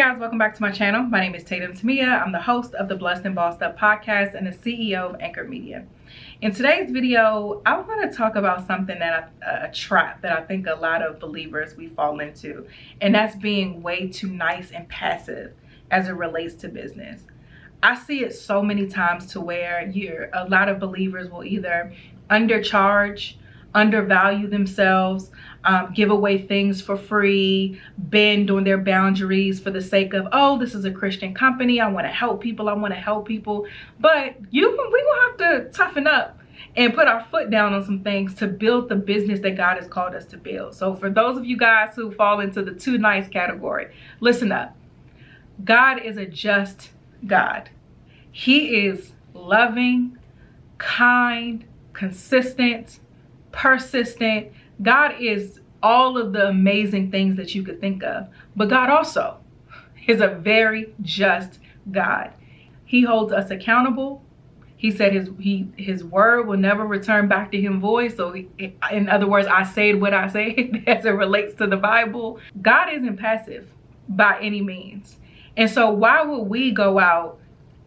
guys, welcome back to my channel. My name is Tatum Temia. I'm the host of the Blessed and Bossed Up podcast and the CEO of Anchor Media. In today's video, I want to talk about something that a trap that I think a lot of believers we fall into, and that's being way too nice and passive as it relates to business. I see it so many times to where a lot of believers will either undercharge, undervalue themselves, give away things for free, bend on their boundaries for the sake of, oh, this is a Christian company, I want to help people, but we gonna have to toughen up and put our foot down on some things to build the business that God has called us to build. So for those of you guys who fall into the too nice category, listen up. God is a just God. He is loving, kind, consistent, persistent. God is all of the amazing things that you could think of. But God also is a very just God. He holds us accountable. He said his word will never return back to him void. So in other words, I said what I said as it relates to the Bible. God isn't passive by any means. And so why would we go out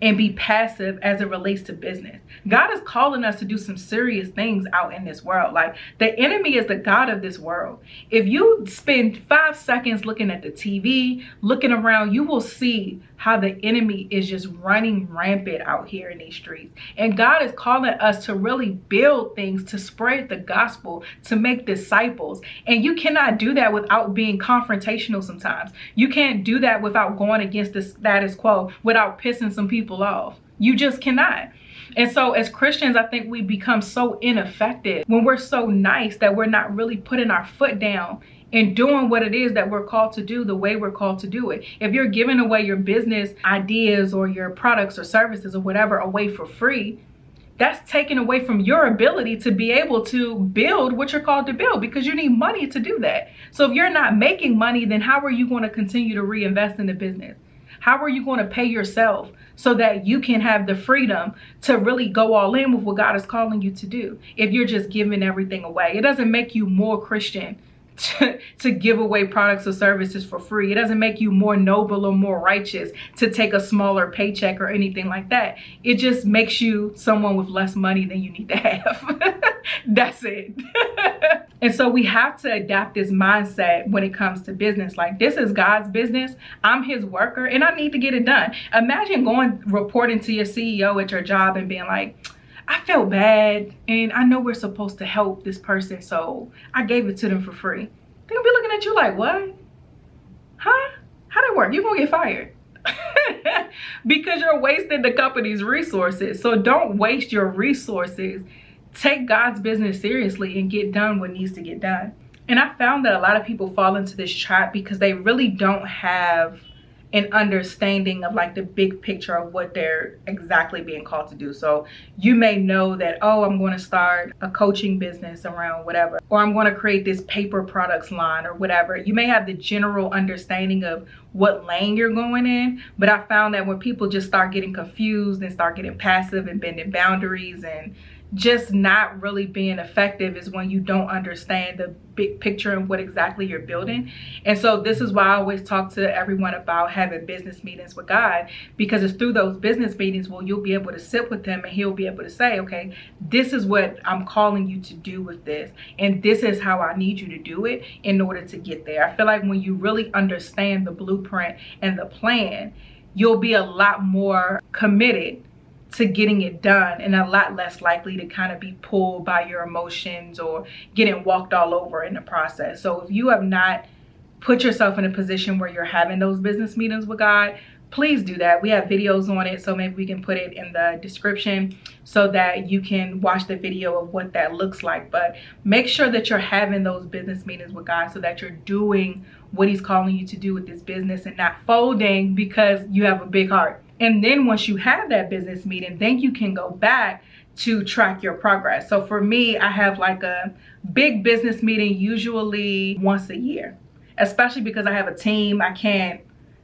and be passive as it relates to business? God is calling us to do some serious things out in this world. Like, the enemy is the God of this world. If you spend 5 seconds looking at the TV, looking around, you will see how the enemy is just running rampant out here in these streets. And God is calling us to really build things, to spread the gospel, to make disciples. And you cannot do that without being confrontational sometimes. You can't do that without going against the status quo, without pissing some people off. You just cannot. And so as Christians, I think we become so ineffective when we're so nice that we're not really putting our foot down and doing what it is that we're called to do the way we're called to do it. If you're giving away your business ideas or your products or services or whatever away for free, that's taken away from your ability to be able to build what you're called to build, because you need money to do that. So if you're not making money, then how are you going to continue to reinvest in the business? How are you going to pay yourself so that you can have the freedom to really go all in with what God is calling you to do if you're just giving everything away? It doesn't make you more Christian to give away products or services for free. It doesn't make you more noble or more righteous to take a smaller paycheck or anything like that. It just makes you someone with less money than you need to have. That's it. And so we have to adapt this mindset when it comes to business. Like, this is God's business. I'm his worker and I need to get it done. Imagine reporting to your CEO at your job and being like, I felt bad and I know we're supposed to help this person, so I gave it to them for free. They're gonna be looking at you like, what? Huh? How'd that work? You're gonna get fired. Because you're wasting the company's resources. So don't waste your resources. Take God's business seriously and get done what needs to get done. And I found that a lot of people fall into this trap because they really don't have an understanding of like the big picture of what they're exactly being called to do. So you may know that, oh, I'm going to start a coaching business around whatever, or I'm going to create this paper products line or whatever. You may have the general understanding of what lane you're going in, but I found that when people just start getting confused and start getting passive and bending boundaries and just not really being effective is when you don't understand the big picture and what exactly you're building. And so this is why I always talk to everyone about having business meetings with God, because it's through those business meetings where you'll be able to sit with him and he'll be able to say, okay, this is what I'm calling you to do with this, and this is how I need you to do it in order to get there. I feel like when you really understand the blueprint and the plan, you'll be a lot more committed to getting it done and a lot less likely to kind of be pulled by your emotions or getting walked all over in the process. So if you have not put yourself in a position where you're having those business meetings with God, please do that. We have videos on it, so maybe we can put it in the description so that you can watch the video of what that looks like. But make sure that you're having those business meetings with God so that you're doing what he's calling you to do with this business and not folding because you have a big heart. And then once you have that business meeting, then you can go back to track your progress. So for me, I have like a big business meeting usually once a year, especially because I have a team. I can't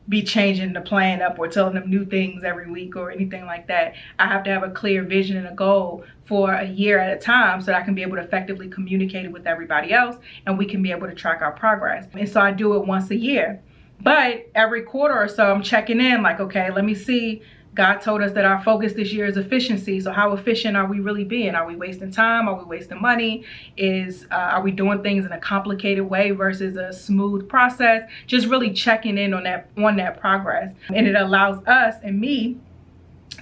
be changing the plan up or telling them new things every week or anything like that. I have to have a clear vision and a goal for a year at a time so that I can be able to effectively communicate it with everybody else and we can be able to track our progress. And so I do it once a year. But every quarter or so, I'm checking in like, okay, let me see. God told us that our focus this year is efficiency. So how efficient are we really being? Are we wasting time? Are we wasting money? Are we doing things in a complicated way versus a smooth process? Just really checking in on that progress. And it allows us and me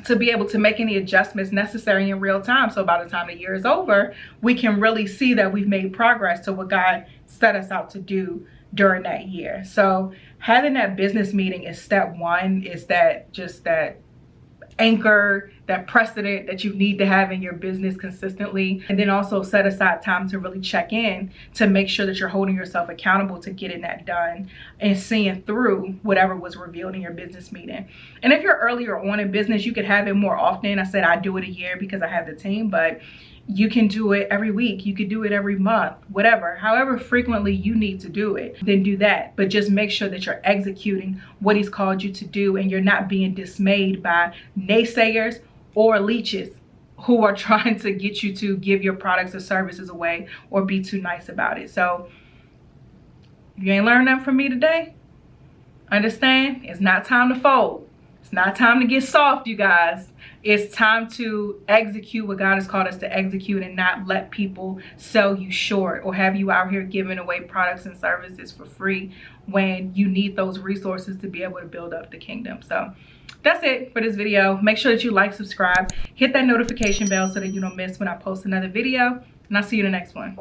to be able to make any adjustments necessary in real time. So by the time the year is over, we can really see that we've made progress to what God set us out to do during that year. So having that business meeting is step one. Is that anchor, that precedent that you need to have in your business consistently. And then also set aside time to really check in to make sure that you're holding yourself accountable to getting that done and seeing through whatever was revealed in your business meeting. And if you're earlier on in business, you could have it more often. I said I do it a year because I have the team, but you can do it every week. You could do it every month, whatever. However frequently you need to do it, then do that. But just make sure that you're executing what he's called you to do and you're not being dismayed by naysayers or leeches who are trying to get you to give your products or services away or be too nice about it. So if you ain't learned that from me today, understand it's not time to fold. It's not time to get soft, you guys. It's time to execute what God has called us to execute and not let people sell you short or have you out here giving away products and services for free when you need those resources to be able to build up the kingdom. So that's it for this video. Make sure that you like, subscribe, hit that notification bell so that you don't miss when I post another video, and I'll see you in the next one.